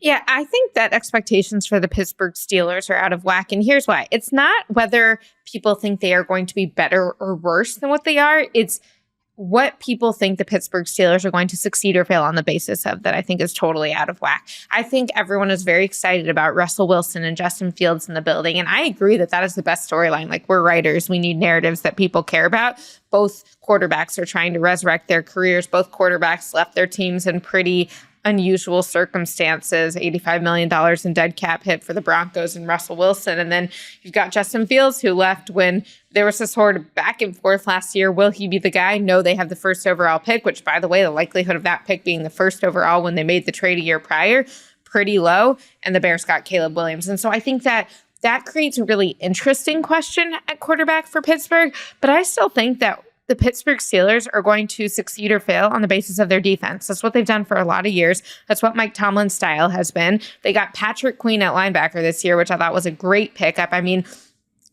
Yeah, I think that expectations for the Pittsburgh Steelers are out of whack. And here's why. It's not whether people think they are going to be better or worse than what they are. It's what people think the Pittsburgh Steelers are going to succeed or fail on the basis of that I think is totally out of whack. I think everyone is very excited about Russell Wilson and Justin Fields in the building. And I agree that that is the best storyline. Like, we're writers. We need narratives that people care about. Both quarterbacks are trying to resurrect their careers. Both quarterbacks left their teams in pretty unusual circumstances, $85 million in dead cap hit for the Broncos and Russell Wilson. And then you've got Justin Fields, who left when there was this sort of back and forth last year. Will he be the guy? No, they have the first overall pick, which, by the way, the likelihood of that pick being the first overall when they made the trade a year prior, pretty low. And the Bears got Caleb Williams. And so I think that creates a really interesting question at quarterback for Pittsburgh. But I still think that the Pittsburgh Steelers are going to succeed or fail on the basis of their defense. That's what they've done for a lot of years. That's what Mike Tomlin's style has been. They got Patrick Queen at linebacker this year, which I thought was a great pickup. I mean,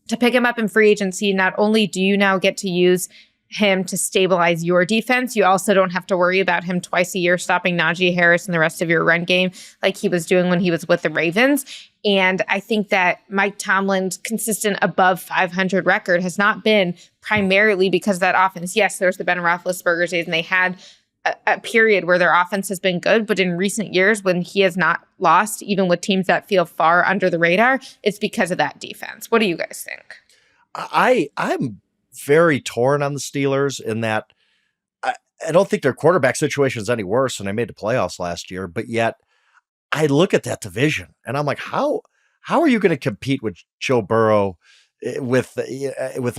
to pick him up in free agency, not only do you now get to use him to stabilize your defense, you also don't have to worry about him twice a year stopping Najee Harris and the rest of your run game like he was doing when he was with the Ravens. And I think that Mike Tomlin's consistent above 500 record has not been primarily because of that offense. Yes, there's the Ben Roethlisberger days, and they had a period where their offense has been good. But in recent years, when he has not lost, even with teams that feel far under the radar, it's because of that defense. What do you guys think? I'm very torn on the Steelers in that I don't think their quarterback situation is any worse, and they made the playoffs last year, but yet I look at that division and I'm like, how are you going to compete with Joe Burrow, with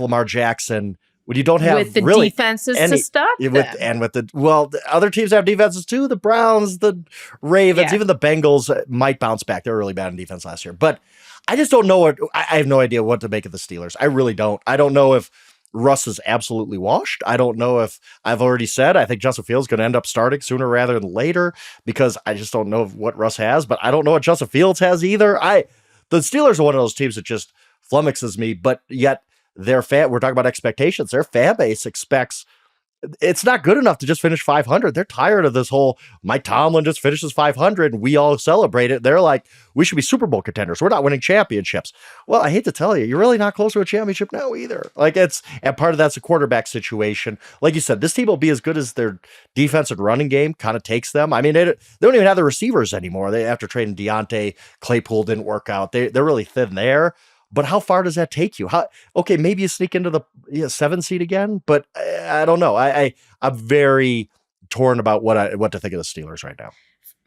Lamar Jackson, when you don't have with the really defenses to stop them? The other teams have defenses too. The Browns, the Ravens, even the Bengals might bounce back. They were really bad in defense last year, but I just don't know I have no idea what to make of the Steelers. I really don't. I don't know if Russ is absolutely washed. I don't know if I've already said I think Justin Fields is going to end up starting sooner rather than later because I just don't know what Russ has, but I don't know what Justin Fields has either. The Steelers are one of those teams that just flummoxes me, but yet we're talking about expectations. Their fan base expects it's not good enough to just finish 500. They're tired of this whole Mike Tomlin just finishes 500 and we all celebrate it. They're like, we should be Super Bowl contenders. We're not winning championships. Well, I hate to tell you, you're really not close to a championship now either. And part of that's a quarterback situation. Like you said, this team will be as good as their defense and running game kind of takes them. I mean, they don't even have the receivers anymore. After trading Deontay, Claypool didn't work out. They're really thin there. But how far does that take you? Okay, maybe you sneak into the 7 seed again, but I don't know. I'm very torn about what to think of the Steelers right now.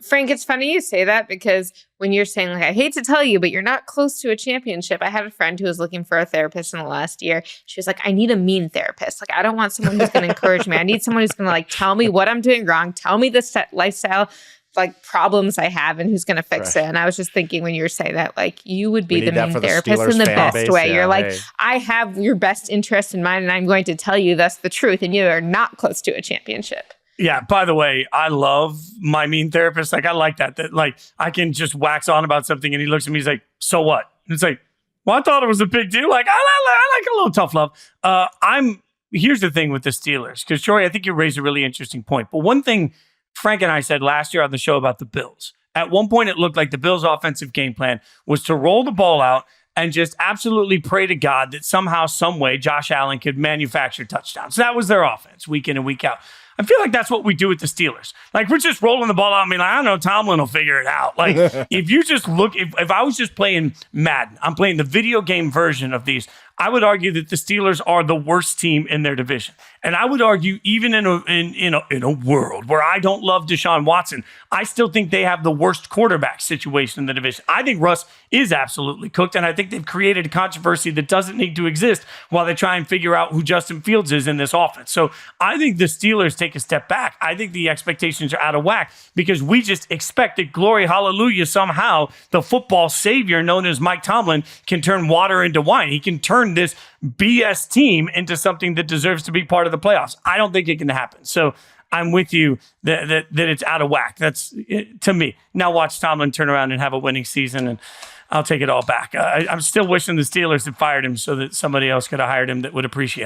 Frank, it's funny you say that because when you're saying, I hate to tell you, but you're not close to a championship. I had a friend who was looking for a therapist in the last year. She was like, I need a mean therapist. I don't want someone who's going to encourage me. I need someone who's going to tell me what I'm doing wrong, tell me the lifestyle problems I have and who's going to fix it. And I was just thinking when you were saying that, you would be the main therapist in the best base. Way. Yeah, you're I have your best interest in mind and I'm going to tell you that's the truth. And you are not close to a championship. Yeah, by the way, I love my mean therapist. I like that I can just wax on about something and he looks at me, he's like, so what? And it's like, well, I thought it was a big deal. I like a little tough love. Here's the thing with the Steelers, because Jori, I think you raised a really interesting point. But one thing Frank and I said last year on the show about the Bills, at one point it looked like the Bills' offensive game plan was to roll the ball out and just absolutely pray to God that somehow, some way, Josh Allen could manufacture touchdowns. So that was their offense week in and week out. I feel like that's what we do with the Steelers. We're just rolling the ball out. I mean, I don't know, Tomlin will figure it out. If you just look, if I was just playing Madden, I'm playing the video game version of these, I would argue that the Steelers are the worst team in their division. And I would argue even in a world where I don't love Deshaun Watson, I still think they have the worst quarterback situation in the division. I think Russ is absolutely cooked, and I think they've created a controversy that doesn't need to exist while they try and figure out who Justin Fields is in this offense. So I think the Steelers take a step back. I think the expectations are out of whack because we just expect that, glory, hallelujah, somehow the football savior known as Mike Tomlin can turn water into wine. He can turn this BS team into something that deserves to be part of the playoffs. I don't think it can happen. So I'm with you that it's out of whack. That's it, to me. Now watch Tomlin turn around and have a winning season, and I'll take it all back. I'm still wishing the Steelers had fired him so that somebody else could have hired him that would appreciate him.